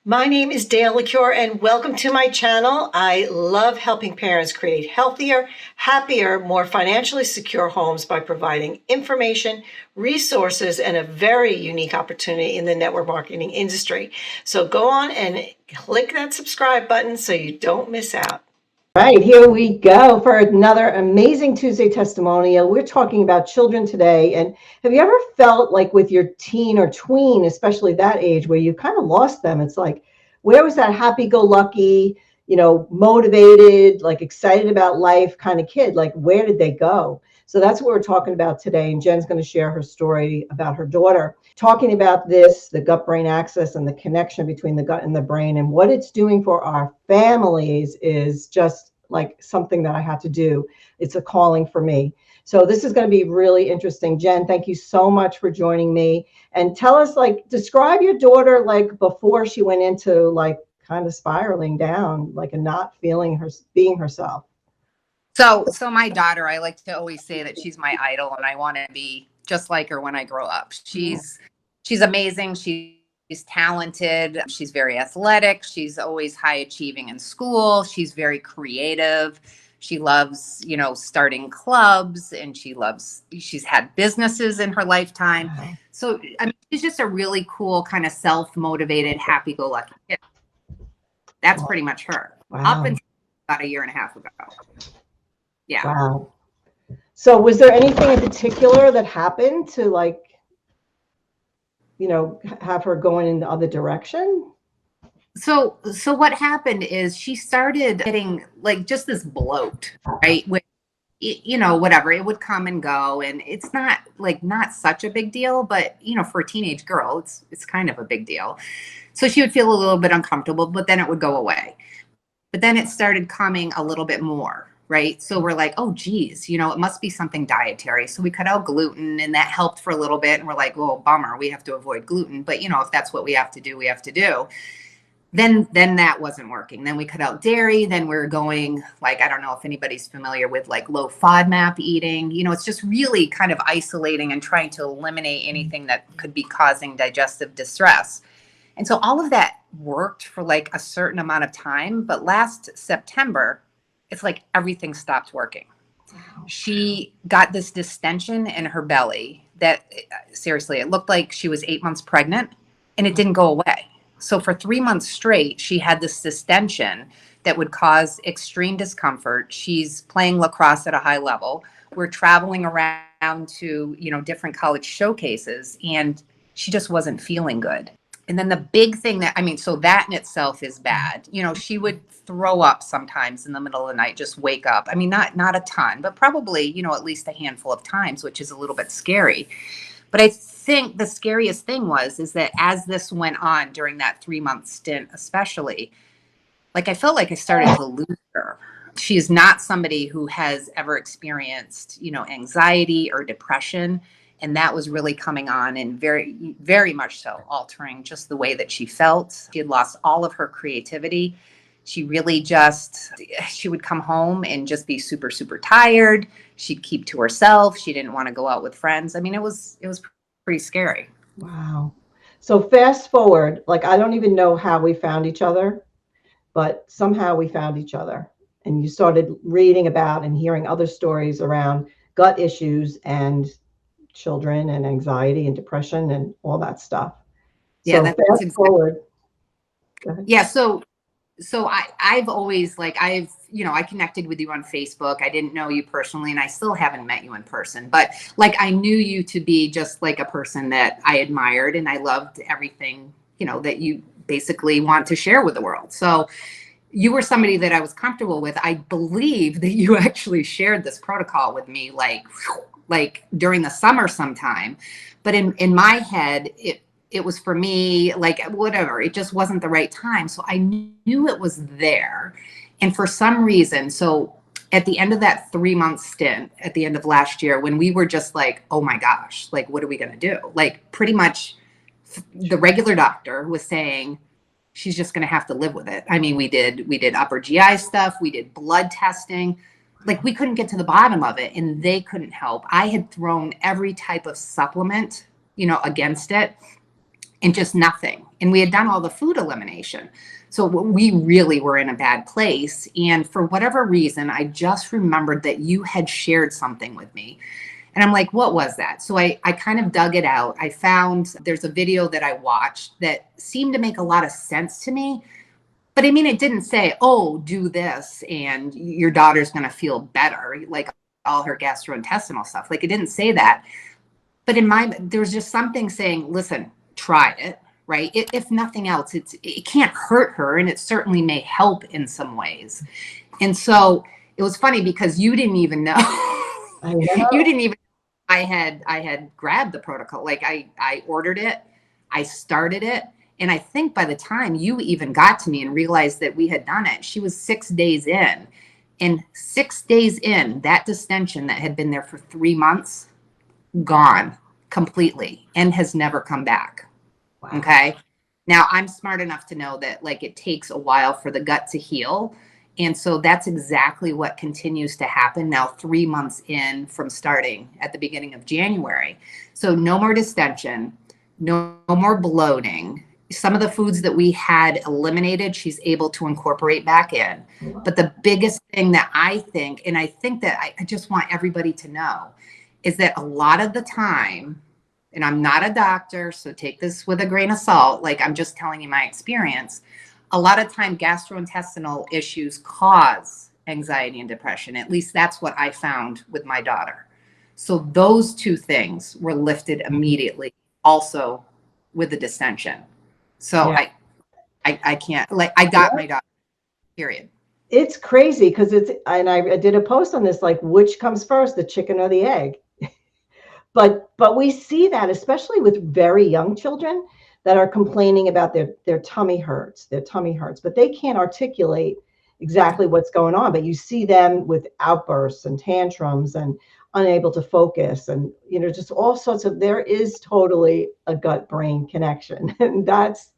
My name is Dale LaCure and welcome to my channel. I love helping parents create healthier, happier, more financially secure homes by providing information, resources, and a very unique opportunity in the network marketing industry. So go on and click that subscribe button so you don't miss out. Right, here we go for another amazing Tuesday testimonial. We're talking about children today. And have you ever felt like with your teen or tween, especially that age, where you kind of lost them? It's like, where was that happy-go-lucky, motivated, like excited about life kind of kid? Like, where did they go? So that's what we're talking about today. And Jen's going to share her story about her daughter, talking about this, the gut-brain axis and the connection between the gut and the brain, and what it's doing for our families is just like something that I had to do. It's a calling for me. So this is going to be really interesting. Jen, thank you so much for joining me. And tell us, describe your daughter, before she went into kind of spiraling down, and not feeling being herself. So my daughter, I like to always say that she's my idol and I want to be just like her when I grow up. She's amazing. She's talented. She's very athletic. She's always high achieving in school. She's very creative. She loves, starting clubs, and she's had businesses in her lifetime. Wow. So, I mean, she's just a really cool kind of self-motivated, happy-go-lucky kid. That's pretty much her. Wow. Up until about a year and a half ago. Yeah. Wow. So was there anything in particular that happened to have her going in the other direction? So what happened is she started getting just this bloat, right? With, whatever, it would come and go, and it's not such a big deal, but for a teenage girl, it's kind of a big deal. So she would feel a little bit uncomfortable, but then it would go away. But then it started coming a little bit more, right? So we're like, oh, geez, it must be something dietary. So we cut out gluten, and that helped for a little bit. And we're like, well, bummer, we have to avoid gluten. But, if that's what we have to do, we have to do. Then that wasn't working. Then we cut out dairy. Then we're going, I don't know if anybody's familiar with low FODMAP eating. It's just really kind of isolating and trying to eliminate anything that could be causing digestive distress. And so all of that worked for a certain amount of time. But last September, it's like everything stopped working. Wow. She got this distention in her belly that seriously, it looked like she was 8 months pregnant, and it didn't go away. So for 3 months straight, she had this distension that would cause extreme discomfort. She's playing lacrosse at a high level. We're traveling around to, different college showcases, and she just wasn't feeling good. And then the big thing so that in itself is bad. She would throw up sometimes in the middle of the night, just wake up. I mean, not a ton, but probably, at least a handful of times, which is a little bit scary. But I think the scariest thing is that as this went on during that 3-month stint, especially, I felt like I started to lose her. She is not somebody who has ever experienced, anxiety or depression. And that was really coming on and very, very much so altering just the way that she felt. She had lost all of her creativity. She really she would come home and just be super, super tired. She'd keep to herself. She didn't want to go out with friends. I mean, it was pretty scary. Wow. So fast forward, I don't even know how we found each other, but somehow we found each other. And you started reading about and hearing other stories around gut issues and children and anxiety and depression and all that stuff. Yeah, so that's fast forward. Yeah. So I've always I connected with you on Facebook. I didn't know you personally, and I still haven't met you in person, but I knew you to be just a person that I admired, and I loved everything, that you basically want to share with the world. So you were somebody that I was comfortable with. I believe that you actually shared this protocol with me during the summer sometime, but in my head, it was for me, whatever, it just wasn't the right time. So I knew it was there. And for some reason, so at the end of that 3-month stint, at the end of last year, when we were just oh my gosh, what are we going to do? Pretty much the regular doctor was saying, she's just going to have to live with it. I mean, we did upper GI stuff. We did blood testing. We couldn't get to the bottom of it, and they couldn't help. I had thrown every type of supplement, against it. and just nothing. And we had done all the food elimination. So we really were in a bad place. And for whatever reason, I just remembered that you had shared something with me. And I'm like, what was that? So I kind of dug it out. I found there's a video that I watched that seemed to make a lot of sense to me. But I mean, it didn't say, oh, do this and your daughter's going to feel better, like all her gastrointestinal stuff. Like, it didn't say that. But there was just something saying, listen, try it, right? If nothing else, it can't hurt her, and it certainly may help in some ways. And so it was funny because you didn't even know. I know. You didn't even. I had grabbed the protocol. Like, I ordered it, I started it. And I think by the time you even got to me and realized that we had done it, she was 6 days in. And 6 days in, that distension that had been there for 3 months, gone completely, and has never come back. Wow. Okay. Now, I'm smart enough to know that, like, it takes a while for the gut to heal. And so that's exactly what continues to happen now, 3 months in from starting at the beginning of January. So no more distension, no more bloating. Some of the foods that we had eliminated, she's able to incorporate back in. But the biggest thing that I think, and I think that I just want everybody to know, is that a lot of the time, and I'm not a doctor, so take this with a grain of salt, like, I'm just telling you my experience, a lot of time gastrointestinal issues cause anxiety and depression. At least that's what I found with my daughter. So those two things were lifted immediately, also with the distension. So yeah. I can't, like, I got my daughter, period. It's crazy because and I did a post on this, like, which comes first, the chicken or the egg? But we see that, especially with very young children that are complaining about their tummy hurts, but they can't articulate exactly what's going on. But you see them with outbursts and tantrums and unable to focus, and, you know, just all sorts of, there is totally a gut-brain connection. And that's,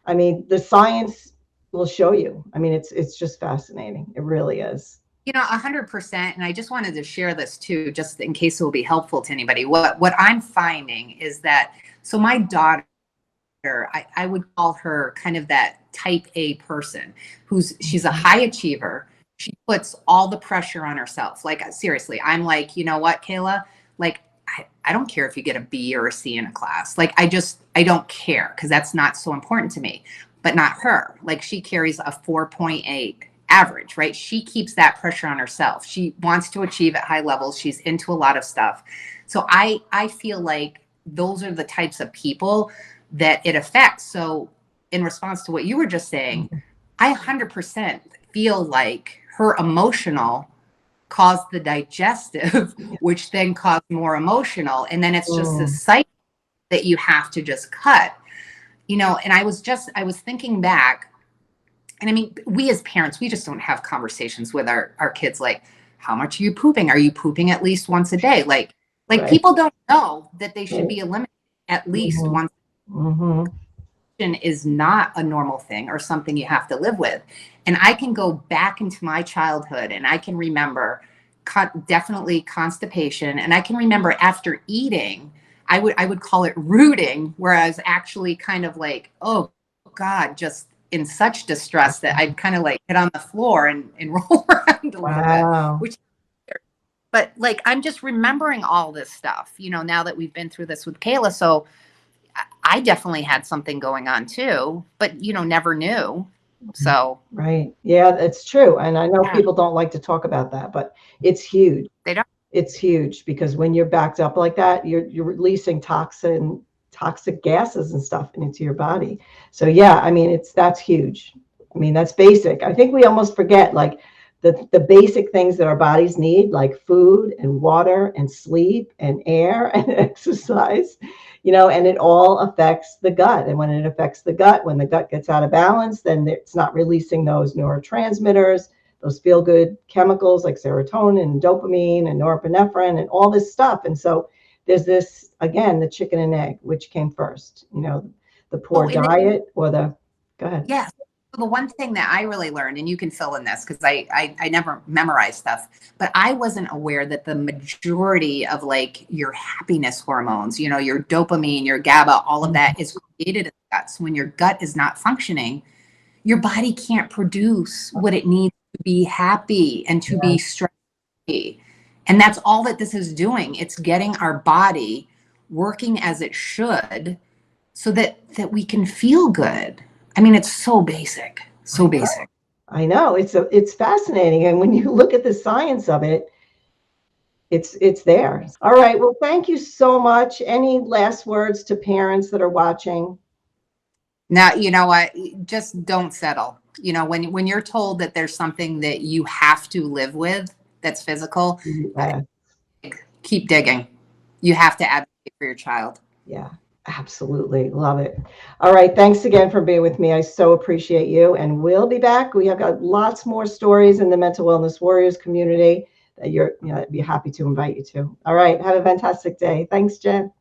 I mean, the science will show you. I mean, it's just fascinating. It really is. You know, 100%. And I just wanted to share this too, just in case it will be helpful to anybody. What I'm finding is that, so my daughter, I would call her kind of that type A person she's a high achiever. She puts all the pressure on herself. Like, seriously, I'm like, you know what, Kayla, like, I don't care if you get a B or a C in a class. Like, I don't care, because that's not so important to me. But not her. Like, she carries a 4.8 average, right? She keeps that pressure on herself. She wants to achieve at high levels. She's into a lot of stuff. So I feel like those are the types of people that it affects. So in response to what you were just saying, I 100% feel like her emotional caused the digestive, which then caused more emotional. And then it's just this cycle that you have to just cut, you know. And I was thinking back, and I mean, we as parents, we just don't have conversations with our kids like, how much are you pooping? Are you pooping at least once a day? Like right. People don't know that they should be eliminated at least once. Is not a normal thing or something you have to live with. And I can go back into my childhood, and I can remember definitely constipation. And I can remember after eating, I would call it rooting, where I was actually kind of like, oh God, just in such distress that I'd kind of like get on the floor and roll around a little bit, but like, I'm just remembering all this stuff, you know, now that we've been through this with Kayla. So I definitely had something going on too, but, you know, never knew. So. Right. Yeah, it's true. And I know people don't like to talk about that, but it's huge. They don't. It's huge, because when you're backed up like that, you're releasing toxic gases and stuff into your body. So yeah, I mean, that's huge. I mean, that's basic. I think we almost forget, like, the basic things that our bodies need, like food and water and sleep and air and exercise, you know, and it all affects the gut. And when it affects the gut, when the gut gets out of balance, then it's not releasing those neurotransmitters, those feel-good chemicals like serotonin and dopamine and norepinephrine and all this stuff. And so there's this, again, the chicken and egg, which came first, you know, the poor diet or the, go ahead. Yes. the one thing that I really learned, and you can fill in this because I never memorized stuff, but I wasn't aware that the majority of like your happiness hormones, you know, your dopamine, your GABA, all of that is created in the gut. So when your gut is not functioning, your body can't produce what it needs to be happy and to be stress-free. And that's all that this is doing. It's getting our body working as it should so that we can feel good. I mean, it's so basic, so basic. I know it's fascinating, and when you look at the science of it, it's there. All right. Well, thank you so much. Any last words to parents that are watching? Now, you know what? Just don't settle. You know, when you're told that there's something that you have to live with that's physical, keep digging. You have to advocate for your child. Yeah, absolutely. Love it. All right. Thanks again for being with me. I so appreciate you. And we'll be back. We have got lots more stories in the Mental Wellness Warriors community that I'd be happy to invite you to. All right. Have a fantastic day. Thanks, Jen.